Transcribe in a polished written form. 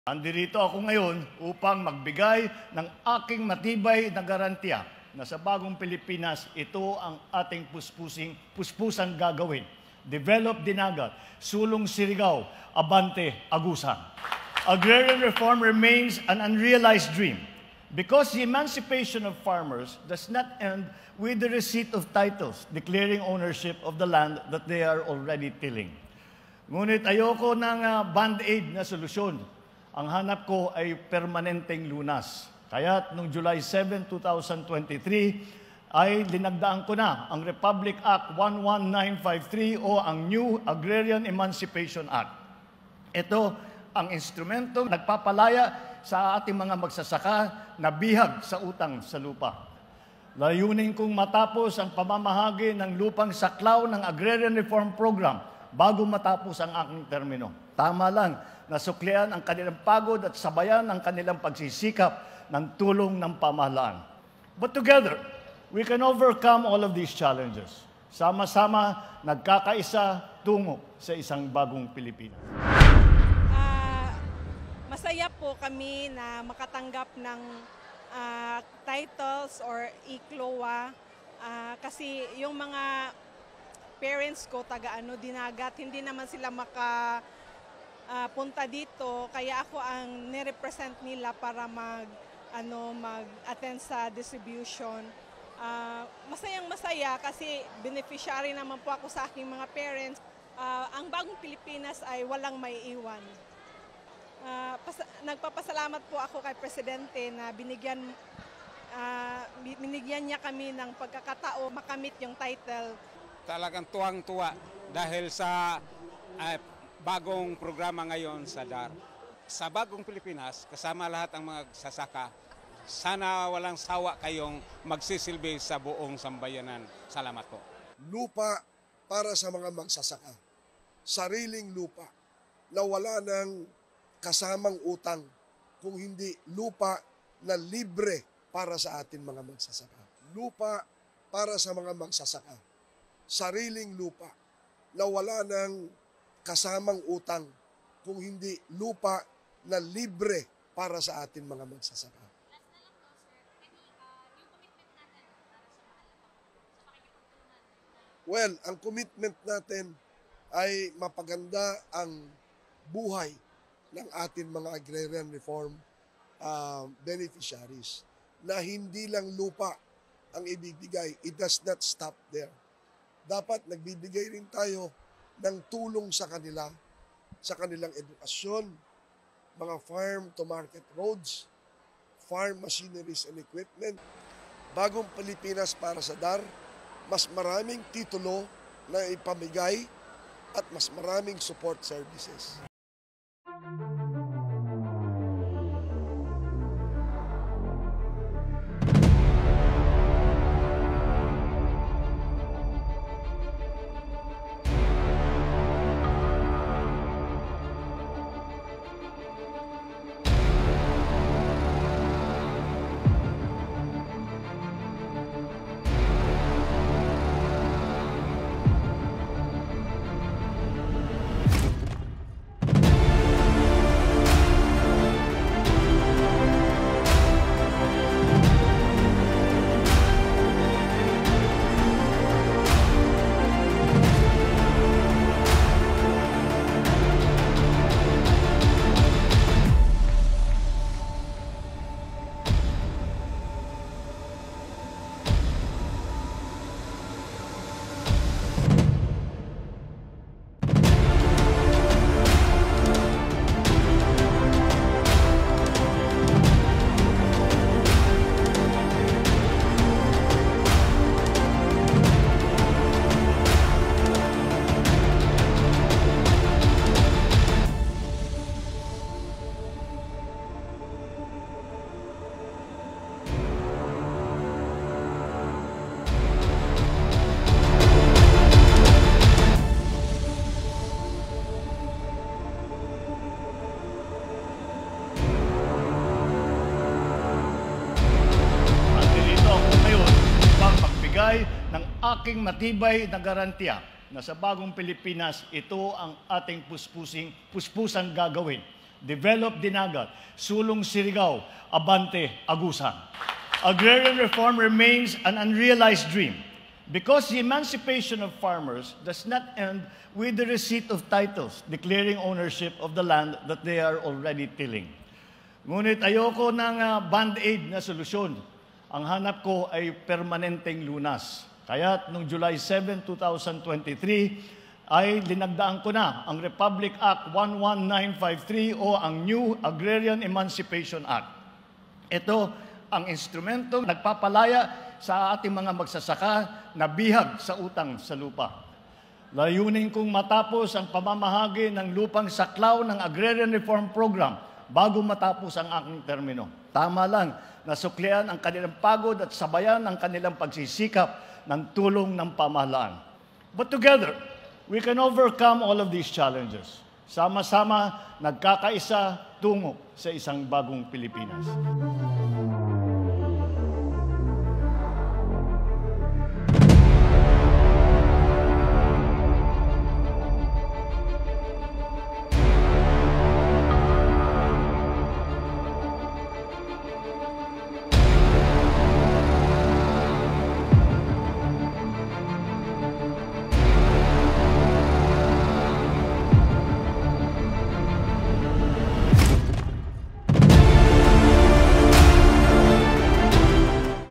Nandito ako ngayon upang magbigay ng aking matibay na garantiya na sa bagong Pilipinas, ito ang ating puspusang gagawin. Develop Dinagat, Sulong Surigao, Abante Agusan. Agrarian reform remains an unrealized dream because the emancipation of farmers does not end with the receipt of titles declaring ownership of the land that they are already tilling. Ngunit ayoko ng band-aid na solusyon. Ang hanap ko ay permanenteng lunas. Kaya noong July 7, 2023, ay linagdaan ko na ang Republic Act 11953 o ang New Agrarian Emancipation Act. Ito ang instrumentong nagpapalaya sa ating mga magsasaka na bihag sa utang sa lupa. Layunin kong matapos ang pamamahagi ng lupang saklaw ng Agrarian Reform Program bago matapos ang aking termino. Tama lang, nasuklian ang kanilang pagod at sabayan ang kanilang pagsisikap ng tulong ng pamahalaan. But together, we can overcome all of these challenges. Sama-sama, nagkakaisa tungo sa isang bagong Pilipinas. Masaya po kami na makatanggap ng titles or ICLOA kasi yung mga parents ko Dinagat, hindi naman sila punta dito, kaya ako ang nirepresent nila para mag-attend sa distribution. Masayang-masaya kasi beneficiary naman po ako sa aking mga parents. Ang bagong Pilipinas ay walang maiiwan. Nagpapasalamat po ako kay Presidente na binigyan niya kami ng pagkakataon makamit yung title. Talagang tuwang-tuwa dahil sa bagong programa ngayon sa DAR. Sa bagong Pilipinas, kasama lahat ang mga sasaka, sana walang sawa kayong magsisilbi sa buong sambayanan. Salamat po. Lupa para sa mga magsasaka. Sariling lupa na wala ng kasamang utang, kung hindi lupa na libre para sa atin mga magsasaka. Lupa para sa mga magsasaka. Sariling lupa na wala ng kasamang utang, kung hindi lupa na libre para sa atin mga magsasaka. Well, ang commitment natin ay mapaganda ang buhay ng atin mga agrarian reform beneficiaries na hindi lang lupa ang ibibigay. It does not stop there. Dapat nagbibigay rin tayo ng tulong sa kanila, sa kanilang edukasyon, mga farm-to-market roads, farm machineries and equipment. Bagong Pilipinas para sa DAR, mas maraming titulo na ipamigay at mas maraming support services. ng aking matibay na garantiya na sa bagong Pilipinas, ito ang ating puspusang gagawin. Develop Dinagat, Sulong Surigao, Abante Agusan. Agrarian reform remains an unrealized dream because the emancipation of farmers does not end with the receipt of titles declaring ownership of the land that they are already tilling. Ngunit ayoko ng band-aid na solusyon. Ang hanap ko ay permanenteng lunas. Kaya noong July 7, 2023, ay linagdaan ko na ang Republic Act 11953 o ang New Agrarian Emancipation Act. Ito ang instrumentong nagpapalaya sa ating mga magsasaka na bihag sa utang sa lupa. Layunin kong matapos ang pamamahagi ng lupang saklaw ng Agrarian Reform Program bago matapos ang aking termino. Tama lang, nasuklian ang kanilang pagod at sabayan ang kanilang pagsisikap ng tulong ng pamahalaan. But together, we can overcome all of these challenges. Sama-sama, nagkakaisa tungo sa isang bagong Pilipinas.